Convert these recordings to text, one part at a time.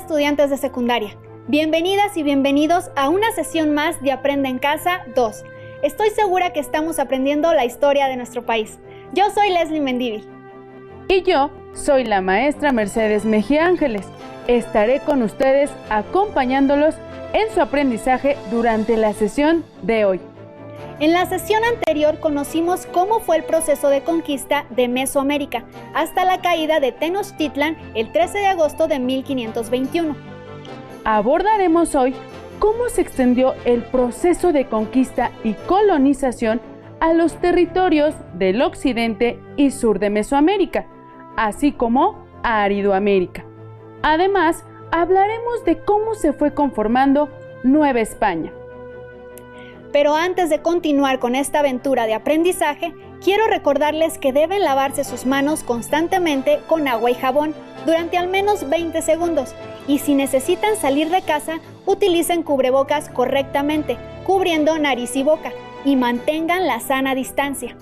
estudiantes de secundaria. Bienvenidas y bienvenidos a una sesión más de Aprende en Casa 2. Estoy segura que estamos aprendiendo la historia de nuestro país. Yo soy Leslie Mendívil. Y yo soy la maestra Mercedes Mejía Ángeles. Estaré con ustedes acompañándolos en su aprendizaje durante la sesión de hoy. En la sesión anterior conocimos cómo fue el proceso de conquista de Mesoamérica hasta la caída de Tenochtitlan el 13 de agosto de 1521. Abordaremos hoy cómo se extendió el proceso de conquista y colonización a los territorios del occidente y sur de Mesoamérica, así como a Aridoamérica. Además, hablaremos de cómo se fue conformando Nueva España. Pero antes de continuar con esta aventura de aprendizaje, quiero recordarles que deben lavarse sus manos constantemente con agua y jabón durante al menos 20 segundos. Y si necesitan salir de casa, utilicen cubrebocas correctamente, cubriendo nariz y boca, y mantengan la sana distancia.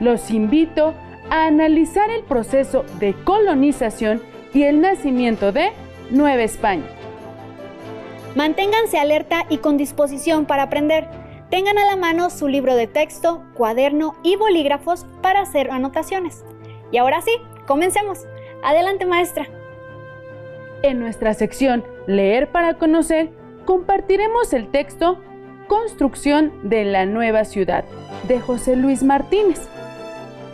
Los invito a analizar el proceso de colonización y el nacimiento de Nueva España. Manténganse alerta y con disposición para aprender. Tengan a la mano su libro de texto, cuaderno y bolígrafos para hacer anotaciones. Y ahora sí, comencemos. Adelante, maestra. En nuestra sección Leer para conocer, compartiremos el texto Construcción de la Nueva Ciudad, de José Luis Martínez.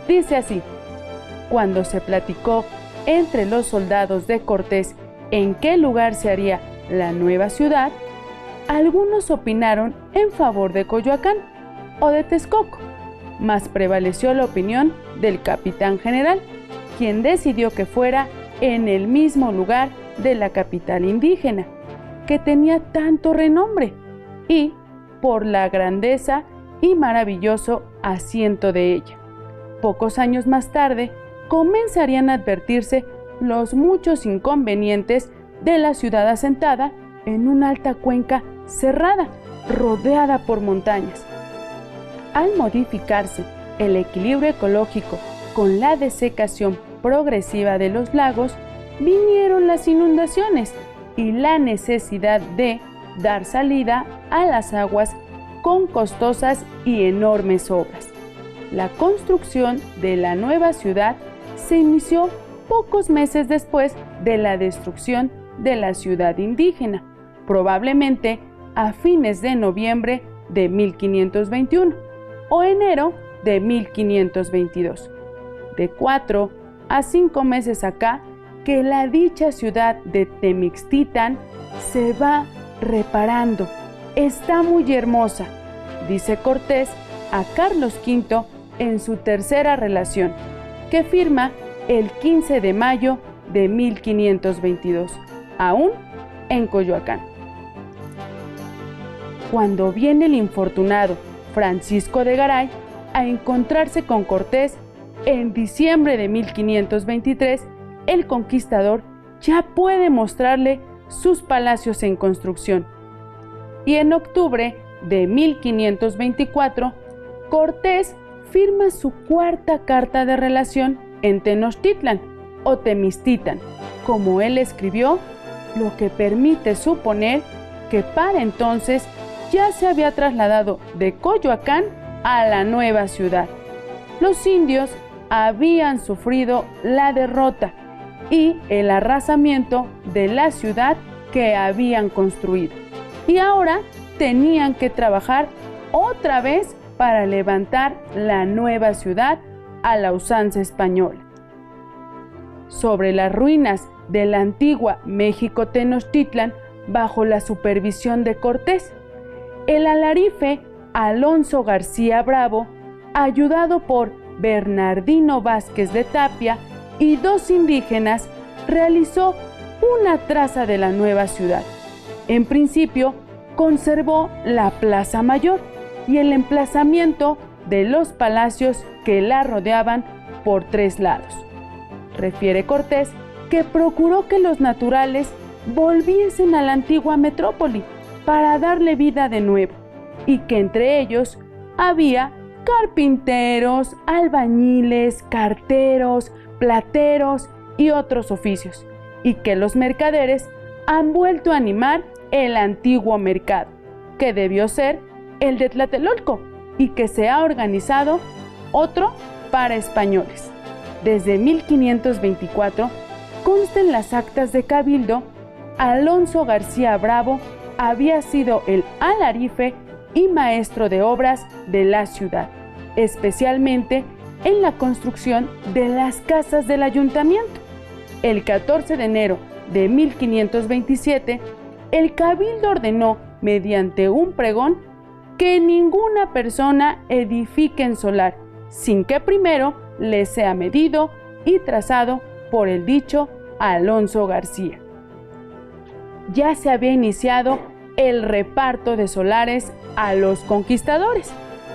Dice así: cuando se platicó entre los soldados de Cortés en qué lugar se haría la nueva ciudad, algunos opinaron en favor de Coyoacán o de Texcoco, mas prevaleció la opinión del capitán general, quien decidió que fuera en el mismo lugar de la capital indígena, que tenía tanto renombre, y por la grandeza y maravilloso asiento de ella. Pocos años más tarde, comenzarían a advertirse los muchos inconvenientes de la ciudad asentada en una alta cuenca cerrada, rodeada por montañas. Al modificarse el equilibrio ecológico con la desecación progresiva de los lagos, vinieron las inundaciones y la necesidad de dar salida a las aguas con costosas y enormes obras. La construcción de la nueva ciudad se inició pocos meses después de la destrucción de la ciudad indígena, probablemente a fines de noviembre de 1521 o enero de 1522. De 4 a 5 meses acá, que la dicha ciudad de Temixtitan se va reparando. Está muy hermosa, dice Cortés a Carlos V en su tercera relación, que firma el 15 de mayo de 1522, aún en Coyoacán. Cuando viene el infortunado Francisco de Garay a encontrarse con Cortés en diciembre de 1523, el conquistador ya puede mostrarle sus palacios en construcción. Y en octubre de 1524, Cortés firma su cuarta carta de relación en Tenochtitlan o Temixtitan, como él escribió, lo que permite suponer que para entonces ya se había trasladado de Coyoacán a la nueva ciudad. Los indios habían sufrido la derrota y el arrasamiento de la ciudad que habían construido, y ahora tenían que trabajar otra vez para levantar la nueva ciudad a la usanza española. Sobre las ruinas de la antigua México Tenochtitlan, bajo la supervisión de Cortés, el alarife Alonso García Bravo, ayudado por Bernardino Vázquez de Tapia y 2 indígenas, realizó una traza de la nueva ciudad. En principio, conservó la Plaza Mayor y el emplazamiento de los palacios que la rodeaban por 3 lados. Refiere Cortés que procuró que los naturales volviesen a la antigua metrópoli para darle vida de nuevo, y que entre ellos había carpinteros, albañiles, carteros, plateros y otros oficios, y que los mercaderes han vuelto a animar el antiguo mercado, que debió ser el de Tlatelolco, y que se ha organizado otro para españoles. Desde 1524, consta en las actas de Cabildo, Alonso García Bravo había sido el alarife y maestro de obras de la ciudad, especialmente en la construcción de las casas del ayuntamiento. El 14 de enero de 1527, el Cabildo ordenó, mediante un pregón, que ninguna persona edifique en solar, sin que primero le sea medido y trazado por el dicho Alonso García. Ya se había iniciado el reparto de solares a los conquistadores,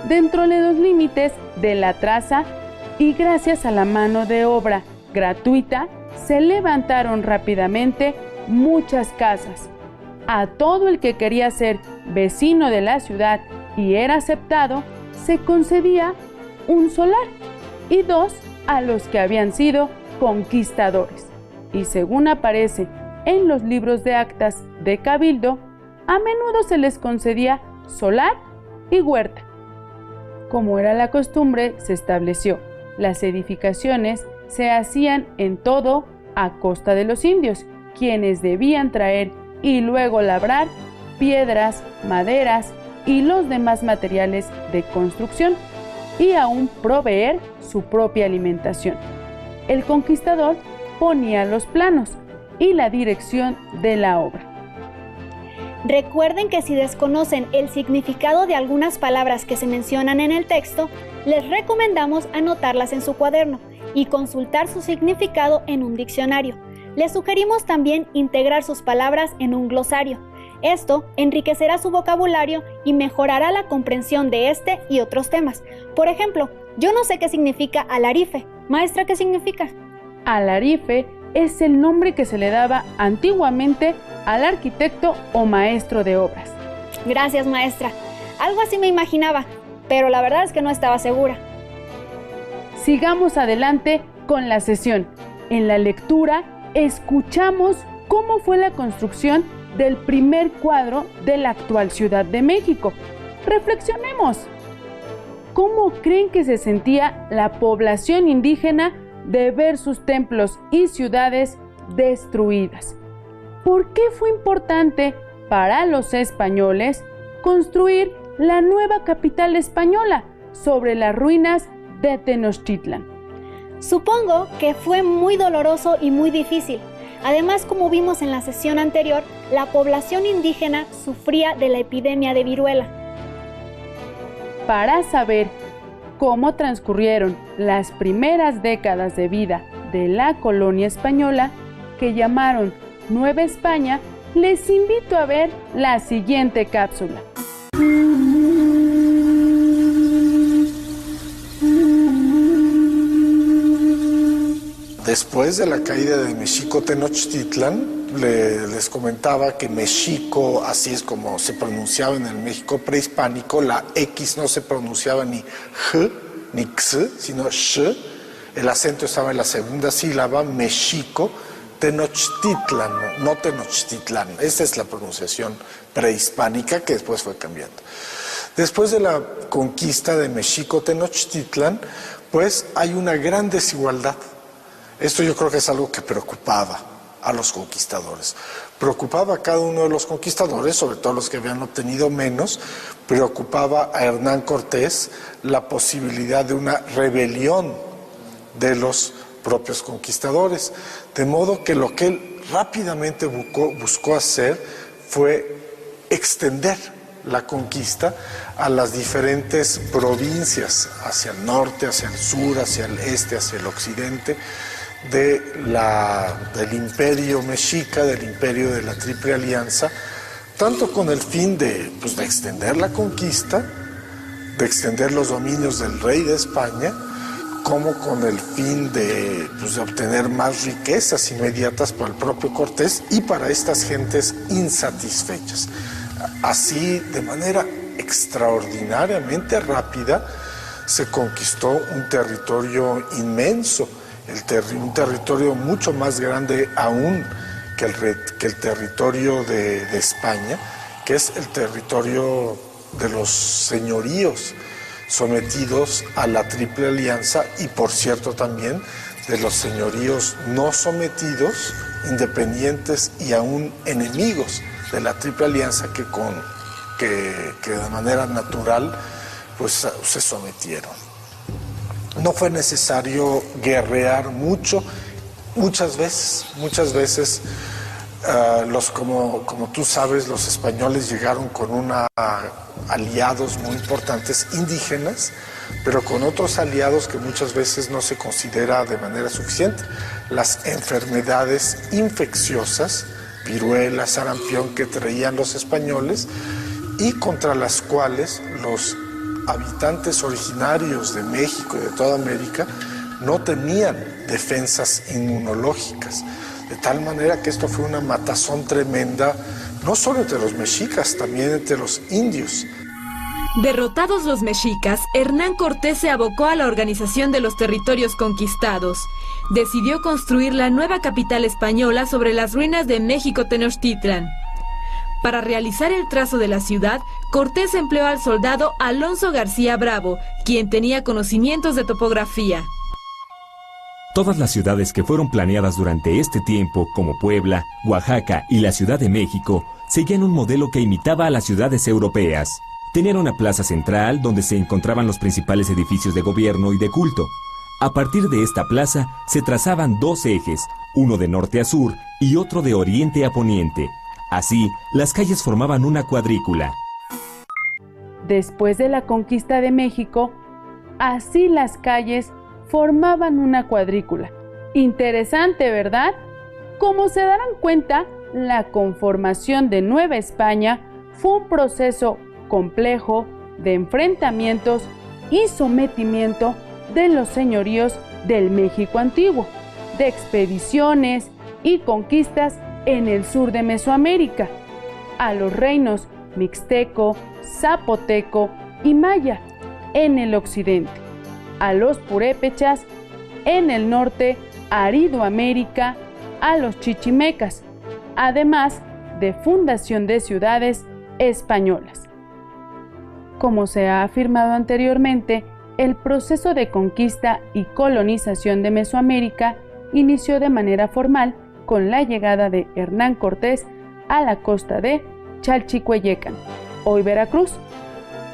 dentro de los límites de la traza, y gracias a la mano de obra gratuita, se levantaron rápidamente muchas casas. A todo el que quería ser vecino de la ciudad y era aceptado, se concedía un solar, y 2 a los que habían sido conquistadores. Y según aparece en los libros de actas de Cabildo, a menudo se les concedía solar y huerta. Como era la costumbre, se estableció: las edificaciones se hacían en todo a costa de los indios, quienes debían traer y luego labrar piedras, maderas y los demás materiales de construcción, y aún proveer su propia alimentación. El conquistador ponía los planos y la dirección de la obra. Recuerden que si desconocen el significado de algunas palabras que se mencionan en el texto, les recomendamos anotarlas en su cuaderno y consultar su significado en un diccionario. Les sugerimos también integrar sus palabras en un glosario. Esto enriquecerá su vocabulario y mejorará la comprensión de este y otros temas. Por ejemplo, yo no sé qué significa alarife. Maestra, ¿qué significa? Alarife es el nombre que se le daba antiguamente al arquitecto o maestro de obras. Gracias, maestra. Algo así me imaginaba, pero la verdad es que no estaba segura. Sigamos adelante con la sesión. En la lectura escuchamos cómo fue la construcción del primer cuadro de la actual Ciudad de México. Reflexionemos. ¿Cómo creen que se sentía la población indígena de ver sus templos y ciudades destruidas? ¿Por qué fue importante para los españoles construir la nueva capital española sobre las ruinas de Tenochtitlan? Supongo que fue muy doloroso y muy difícil. Además, como vimos en la sesión anterior, la población indígena sufría de la epidemia de viruela. Para saber cómo transcurrieron las primeras décadas de vida de la colonia española, que llamaron Nueva España, les invito a ver la siguiente cápsula. Después de la caída de Mexico Tenochtitlan, les comentaba que Mexico, así es como se pronunciaba en el México prehispánico, la X no se pronunciaba ni J ni X, sino Sh. El acento estaba en la segunda sílaba, Mexico Tenochtitlan, no Tenochtitlan. Esta es la pronunciación prehispánica que después fue cambiando. Después de la conquista de Mexico Tenochtitlan, pues hay una gran desigualdad. Esto yo creo que es algo que preocupaba a los conquistadores. Preocupaba a cada uno de los conquistadores, sobre todo los que habían obtenido menos. Preocupaba a Hernán Cortés la posibilidad de una rebelión de los propios conquistadores. De modo que lo que él rápidamente buscó hacer fue extender la conquista a las diferentes provincias, hacia el norte, hacia el sur, hacia el este, hacia el occidente, del imperio mexica, del imperio de la Triple Alianza, tanto con el fin de extender la conquista, de extender los dominios del rey de España, como con el fin de obtener más riquezas inmediatas para el propio Cortés y para estas gentes insatisfechas. Así, de manera extraordinariamente rápida, se conquistó un territorio inmenso un territorio mucho más grande aún que el territorio de España, que es el territorio de los señoríos sometidos a la Triple Alianza y, por cierto, también de los señoríos no sometidos, independientes y aún enemigos de la Triple Alianza que de manera natural pues se sometieron. No fue necesario guerrear muchas veces como tú sabes, los españoles llegaron con aliados muy importantes indígenas, pero con otros aliados que muchas veces no se considera de manera suficiente. Las enfermedades infecciosas, viruela, sarampión, que traían los españoles y contra las cuales los habitantes originarios de México y de toda América no tenían defensas inmunológicas. De tal manera que esto fue una matazón tremenda, no solo entre los mexicas, también entre los indios. Derrotados los mexicas, Hernán Cortés se abocó a la organización de los territorios conquistados. Decidió construir la nueva capital española sobre las ruinas de México Tenochtitlan. Para realizar el trazo de la ciudad, Cortés empleó al soldado Alonso García Bravo, quien tenía conocimientos de topografía. Todas las ciudades que fueron planeadas durante este tiempo, como Puebla, Oaxaca y la Ciudad de México, seguían un modelo que imitaba a las ciudades europeas. Tenían una plaza central donde se encontraban los principales edificios de gobierno y de culto. A partir de esta plaza se trazaban dos ejes, uno de norte a sur y otro de oriente a poniente. Así, las calles formaban una cuadrícula. Después de la conquista de México, así las calles formaban una cuadrícula. Interesante, ¿verdad? Como se darán cuenta, la conformación de Nueva España fue un proceso complejo de enfrentamientos y sometimiento de los señoríos del México antiguo, de expediciones y conquistas en el sur de Mesoamérica, a los reinos mixteco, zapoteco y maya en el occidente, a los purépechas en el norte, Aridoamérica, a los chichimecas, además de fundación de ciudades españolas. Como se ha afirmado anteriormente, el proceso de conquista y colonización de Mesoamérica inició de manera formal con la llegada de Hernán Cortés a la costa de Chalchihueyecan, hoy Veracruz,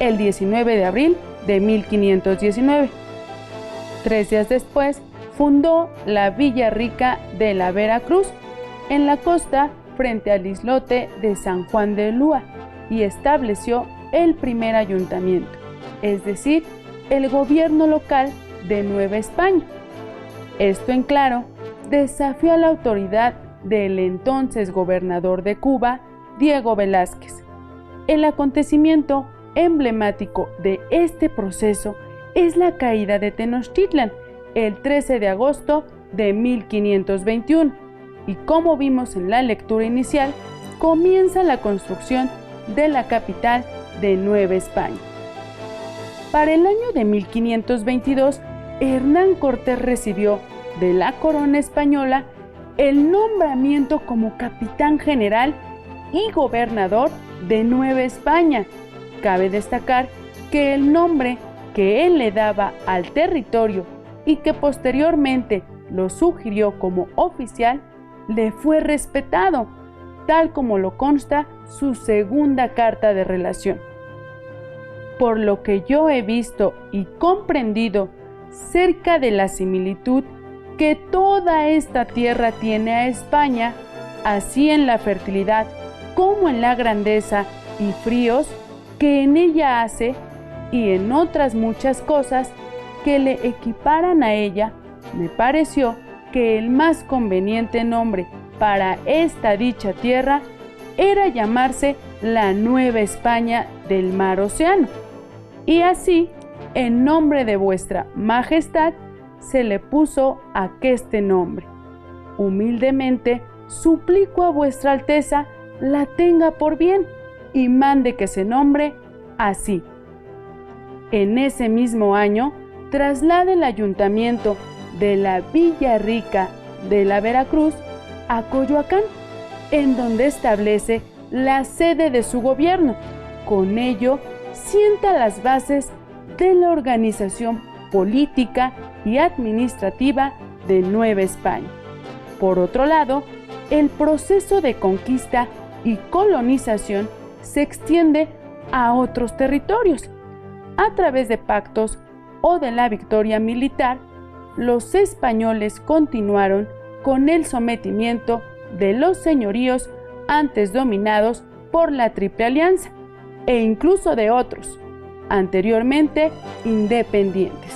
el 19 de abril de 1519. 3 días después, fundó la Villa Rica de la Veracruz, en la costa frente al islote de San Juan de Ulúa, y estableció el primer ayuntamiento, es decir, el gobierno local de Nueva España. Esto, en claro, desafió a la autoridad del entonces gobernador de Cuba, Diego Velázquez. El acontecimiento emblemático de este proceso es la caída de Tenochtitlan, el 13 de agosto de 1521, y como vimos en la lectura inicial, comienza la construcción de la capital de Nueva España. Para el año de 1522, Hernán Cortés recibió de la corona española el nombramiento como capitán general y gobernador de Nueva España. Cabe destacar que el nombre que él le daba al territorio y que posteriormente lo sugirió como oficial, le fue respetado, tal como lo consta su segunda carta de relación. Por lo que yo he visto y comprendido cerca de la similitud que toda esta tierra tiene a España, así en la fertilidad como en la grandeza y fríos que en ella hace, y en otras muchas cosas que le equiparan a ella, me pareció que el más conveniente nombre para esta dicha tierra era llamarse la Nueva España del Mar Océano. Y así, en nombre de vuestra Majestad, se le puso aqueste nombre. Humildemente suplico a vuestra Alteza la tenga por bien y mande que se nombre así. En ese mismo año, traslade el ayuntamiento de la Villa Rica de la Veracruz a Coyoacán, en donde establece la sede de su gobierno. Con ello, sienta las bases de la organización política y administrativa de Nueva España. Por otro lado, el proceso de conquista y colonización se extiende a otros territorios. A través de pactos o de la victoria militar, los españoles continuaron con el sometimiento de los señoríos antes dominados por la Triple Alianza e incluso de otros, anteriormente independientes.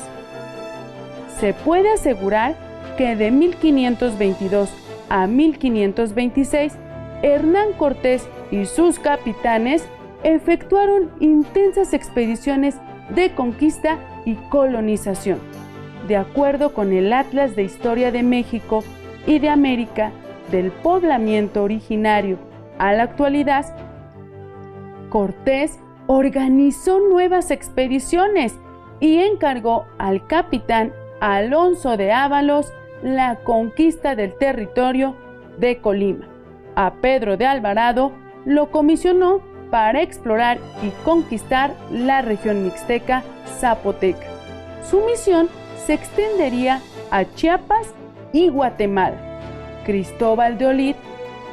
Se puede asegurar que de 1522 a 1526, Hernán Cortés y sus capitanes efectuaron intensas expediciones de conquista y colonización. De acuerdo con el Atlas de Historia de México y de América, del poblamiento originario a la actualidad, Cortés organizó nuevas expediciones y encargó al capitán Alonso de Ábalos la conquista del territorio de Colima. A Pedro de Alvarado lo comisionó para explorar y conquistar la región mixteca zapoteca. Su misión se extendería a Chiapas y Guatemala. Cristóbal de Olid,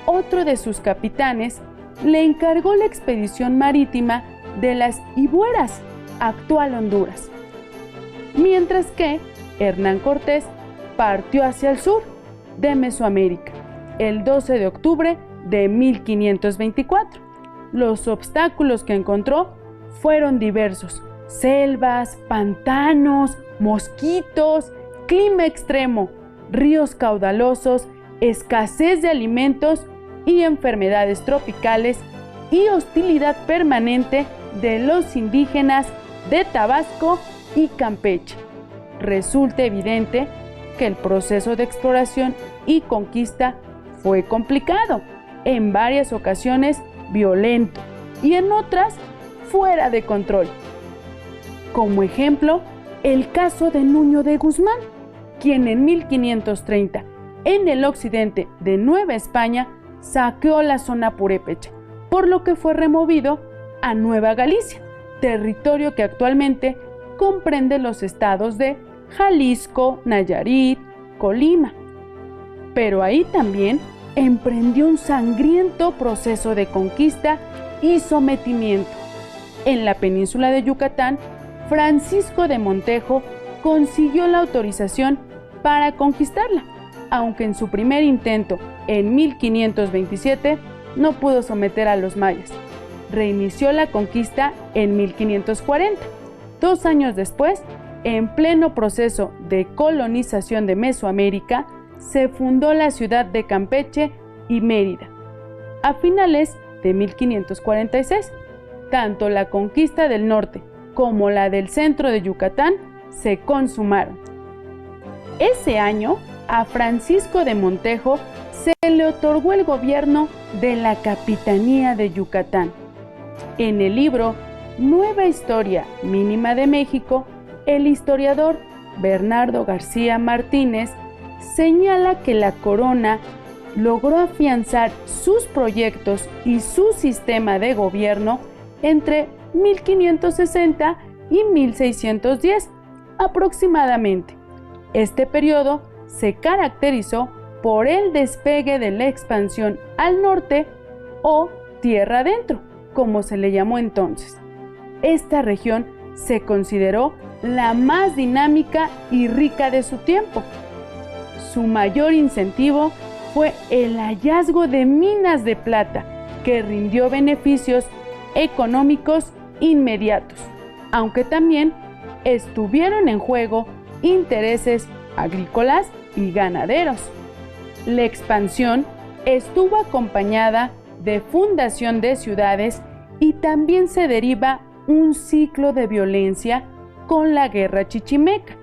otro de sus capitanes, le encargó la expedición marítima de las Ibueras, actual Honduras, mientras que Hernán Cortés partió hacia el sur de Mesoamérica el 12 de octubre de 1524. Los obstáculos que encontró fueron diversos: selvas, pantanos, mosquitos, clima extremo, ríos caudalosos, escasez de alimentos y enfermedades tropicales y hostilidad permanente de los indígenas de Tabasco y Campeche. Resulta evidente que el proceso de exploración y conquista fue complicado, en varias ocasiones violento y en otras fuera de control. Como ejemplo, el caso de Nuño de Guzmán, quien en 1530, en el occidente de Nueva España, saqueó la zona purépecha, por lo que fue removido a Nueva Galicia, territorio que actualmente comprende los estados de Jalisco, Nayarit, Colima. Pero ahí también emprendió un sangriento proceso de conquista y sometimiento. En la península de Yucatán, Francisco de Montejo consiguió la autorización para conquistarla, aunque en su primer intento, en 1527, no pudo someter a los mayas. Reinició la conquista en 1540. 2 años después, en pleno proceso de colonización de Mesoamérica, se fundó la ciudad de Campeche y Mérida. A finales de 1546, tanto la conquista del norte como la del centro de Yucatán se consumaron. Ese año, a Francisco de Montejo se le otorgó el gobierno de la Capitanía de Yucatán. En el libro Nueva Historia Mínima de México, el historiador Bernardo García Martínez señala que la corona logró afianzar sus proyectos y su sistema de gobierno entre 1560 y 1610 aproximadamente. Este periodo se caracterizó por el despegue de la expansión al norte o tierra adentro, como se le llamó entonces. Esta región se consideró la más dinámica y rica de su tiempo. Su mayor incentivo fue el hallazgo de minas de plata, que rindió beneficios económicos inmediatos, aunque también estuvieron en juego intereses agrícolas y ganaderos. La expansión estuvo acompañada de fundación de ciudades y también se deriva un ciclo de violencia con la guerra chichimeca,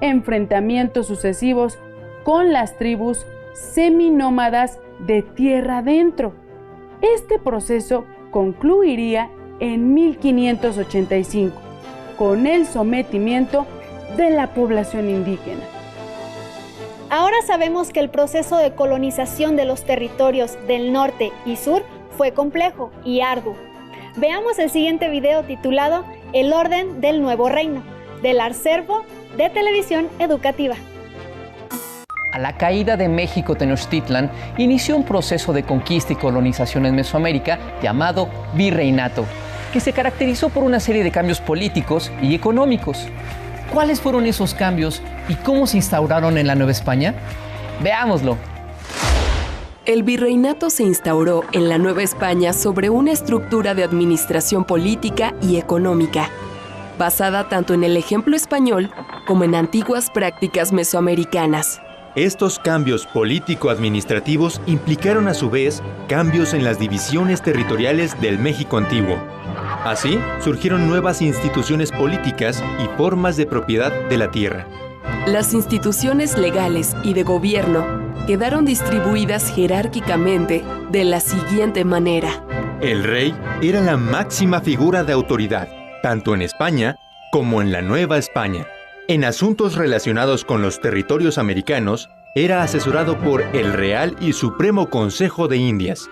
enfrentamientos sucesivos con las tribus seminómadas de tierra adentro. Este proceso concluiría en 1585 con el sometimiento de la población indígena. Ahora sabemos que el proceso de colonización de los territorios del norte y sur fue complejo y arduo. Veamos el siguiente video titulado El orden del nuevo reino, del acervo de Televisión Educativa. A la caída de México Tenochtitlan inició un proceso de conquista y colonización en Mesoamérica llamado virreinato, que se caracterizó por una serie de cambios políticos y económicos. ¿Cuáles fueron esos cambios y cómo se instauraron en la Nueva España? Veámoslo. El virreinato se instauró en la Nueva España sobre una estructura de administración política y económica, basada tanto en el ejemplo español como en antiguas prácticas mesoamericanas. Estos cambios político-administrativos implicaron a su vez cambios en las divisiones territoriales del México antiguo. Así, surgieron nuevas instituciones políticas y formas de propiedad de la tierra. Las instituciones legales y de gobierno quedaron distribuidas jerárquicamente de la siguiente manera. El rey era la máxima figura de autoridad, tanto en España como en la Nueva España. En asuntos relacionados con los territorios americanos, era asesorado por el Real y Supremo Consejo de Indias,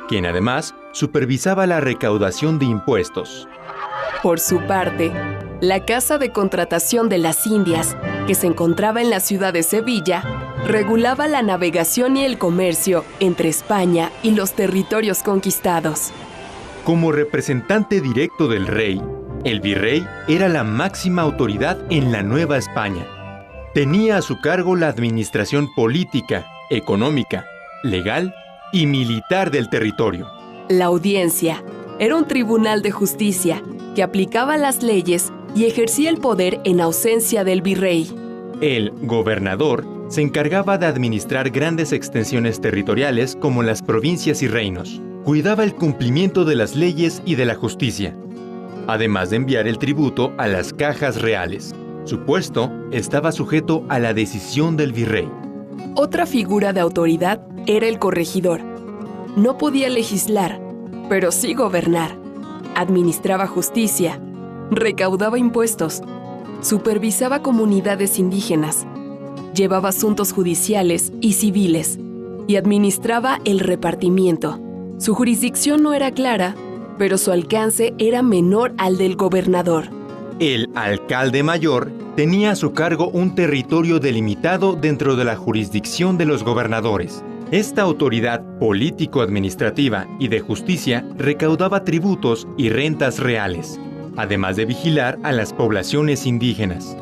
quien además supervisaba la recaudación de impuestos. Por su parte, la Casa de Contratación de las Indias, que se encontraba en la ciudad de Sevilla, regulaba la navegación y el comercio entre España y los territorios conquistados. Como representante directo del rey, el virrey era la máxima autoridad en la Nueva España. Tenía a su cargo la administración política, económica, legal y militar del territorio. La audiencia era un tribunal de justicia que aplicaba las leyes y ejercía el poder en ausencia del virrey. El gobernador se encargaba de administrar grandes extensiones territoriales como las provincias y reinos. Cuidaba el cumplimiento de las leyes y de la justicia, además de enviar el tributo a las cajas reales. Su puesto estaba sujeto a la decisión del virrey. Otra figura de autoridad era el corregidor. No podía legislar, pero sí gobernar. Administraba justicia, recaudaba impuestos, supervisaba comunidades indígenas, llevaba asuntos judiciales y civiles y administraba el repartimiento. Su jurisdicción no era clara, pero su alcance era menor al del gobernador. El alcalde mayor tenía a su cargo un territorio delimitado dentro de la jurisdicción de los gobernadores. Esta autoridad político-administrativa y de justicia recaudaba tributos y rentas reales, además de vigilar a las poblaciones indígenas.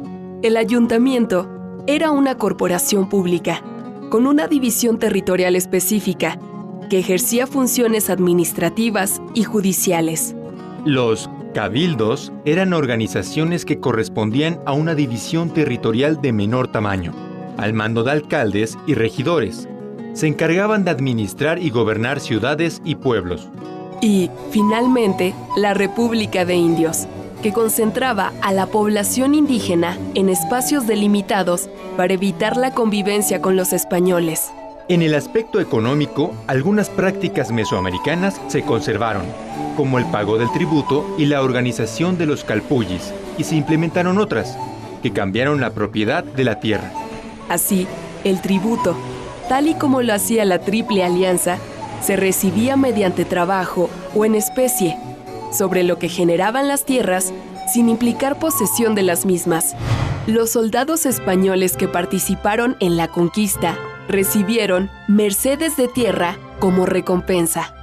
El ayuntamiento era una corporación pública, con una división territorial específica, que ejercía funciones administrativas y judiciales. Los cabildos eran organizaciones que correspondían a una división territorial de menor tamaño, al mando de alcaldes y regidores. Se encargaban de administrar y gobernar ciudades y pueblos. Y, finalmente, la República de Indios, que concentraba a la población indígena en espacios delimitados para evitar la convivencia con los españoles. En el aspecto económico, algunas prácticas mesoamericanas se conservaron, como el pago del tributo y la organización de los calpullis, y se implementaron otras, que cambiaron la propiedad de la tierra. Así, el tributo, tal y como lo hacía la Triple Alianza, se recibía mediante trabajo o en especie, sobre lo que generaban las tierras sin implicar posesión de las mismas. Los soldados españoles que participaron en la conquista recibieron mercedes de tierra como recompensa.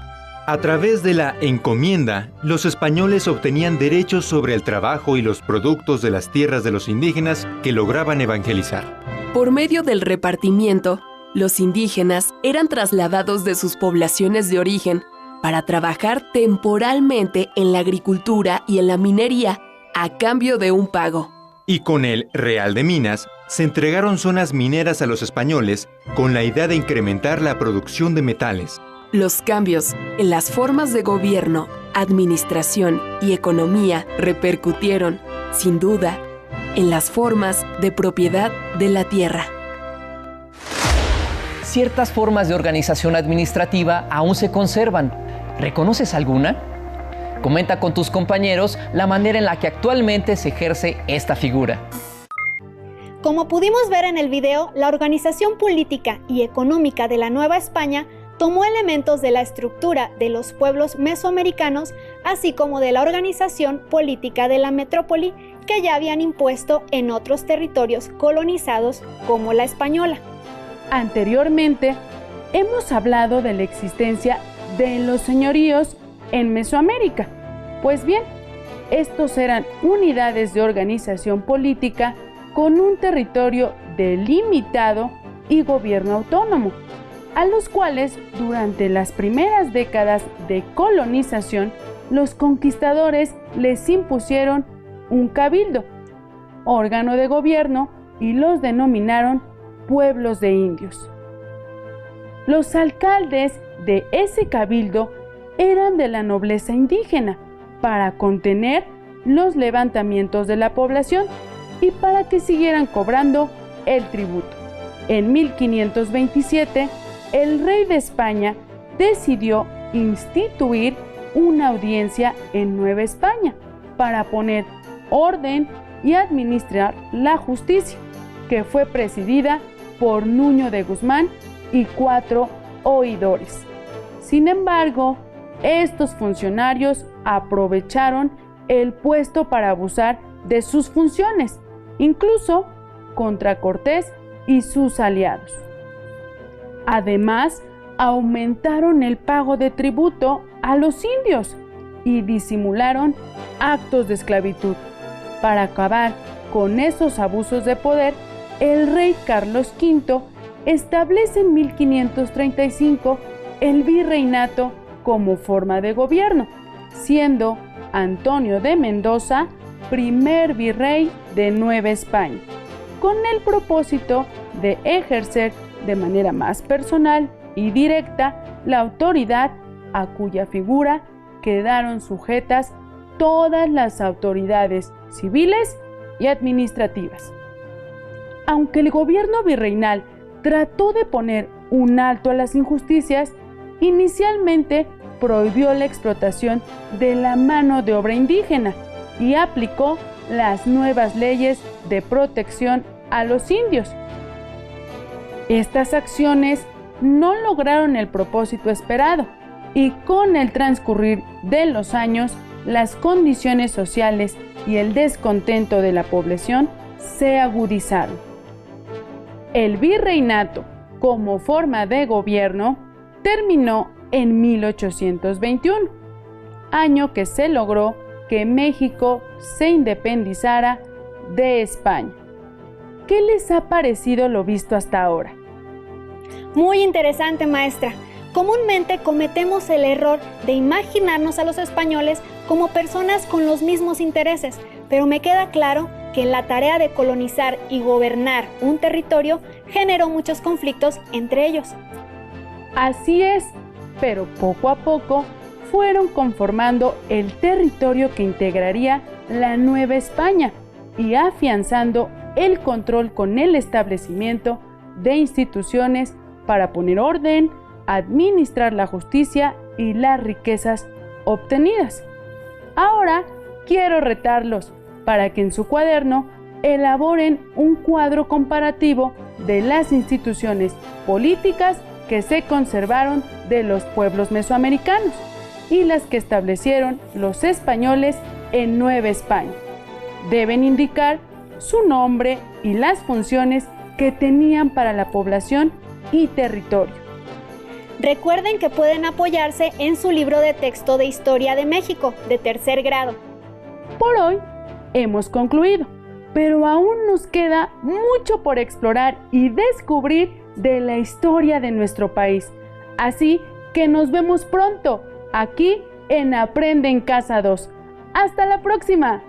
A través de la encomienda, los españoles obtenían derechos sobre el trabajo y los productos de las tierras de los indígenas que lograban evangelizar. Por medio del repartimiento, los indígenas eran trasladados de sus poblaciones de origen para trabajar temporalmente en la agricultura y en la minería a cambio de un pago. Y con el Real de Minas, se entregaron zonas mineras a los españoles con la idea de incrementar la producción de metales. Los cambios en las formas de gobierno, administración y economía repercutieron, sin duda, en las formas de propiedad de la tierra. Ciertas formas de organización administrativa aún se conservan. ¿Reconoces alguna? Comenta con tus compañeros la manera en la que actualmente se ejerce esta figura. Como pudimos ver en el video, la organización política y económica de la Nueva España tomó elementos de la estructura de los pueblos mesoamericanos, así como de la organización política de la metrópoli que ya habían impuesto en otros territorios colonizados como la española. Anteriormente, hemos hablado de la existencia de los señoríos en Mesoamérica. Pues bien, estos eran unidades de organización política con un territorio delimitado y gobierno autónomo, a los cuales durante las primeras décadas de colonización los conquistadores les impusieron un cabildo, órgano de gobierno, y los denominaron pueblos de indios. Los alcaldes de ese cabildo eran de la nobleza indígena para contener los levantamientos de la población y para que siguieran cobrando el tributo. En 1527, el rey de España decidió instituir una audiencia en Nueva España para poner orden y administrar la justicia, que fue presidida por Nuño de Guzmán y 4 oidores. Sin embargo, estos funcionarios aprovecharon el puesto para abusar de sus funciones, incluso contra Cortés y sus aliados. Además, aumentaron el pago de tributo a los indios y disimularon actos de esclavitud. Para acabar con esos abusos de poder, el rey Carlos V establece en 1535 el virreinato como forma de gobierno, siendo Antonio de Mendoza primer virrey de Nueva España, con el propósito de ejercer de manera más personal y directa la autoridad a cuya figura quedaron sujetas todas las autoridades civiles y administrativas. Aunque el gobierno virreinal trató de poner un alto a las injusticias, inicialmente prohibió la explotación de la mano de obra indígena y aplicó las nuevas leyes de protección a los indios. Estas acciones no lograron el propósito esperado y con el transcurrir de los años, las condiciones sociales y el descontento de la población se agudizaron. El virreinato, como forma de gobierno, terminó en 1821, año que se logró que México se independizara de España. ¿Qué les ha parecido lo visto hasta ahora? Muy interesante, maestra. Comúnmente cometemos el error de imaginarnos a los españoles como personas con los mismos intereses, pero me queda claro que la tarea de colonizar y gobernar un territorio generó muchos conflictos entre ellos. Así es, pero poco a poco fueron conformando el territorio que integraría la Nueva España y afianzando el control con el establecimiento de instituciones para poner orden, administrar la justicia y las riquezas obtenidas. Ahora quiero retarlos para que en su cuaderno elaboren un cuadro comparativo de las instituciones políticas que se conservaron de los pueblos mesoamericanos y las que establecieron los españoles en Nueva España. Deben indicar su nombre y las funciones que tenían para la población y territorio. Recuerden que pueden apoyarse en su libro de texto de Historia de México de 3er grado. Por hoy hemos concluido, pero aún nos queda mucho por explorar y descubrir de la historia de nuestro país. Así que nos vemos pronto aquí en Aprende en Casa 2. ¡Hasta la próxima!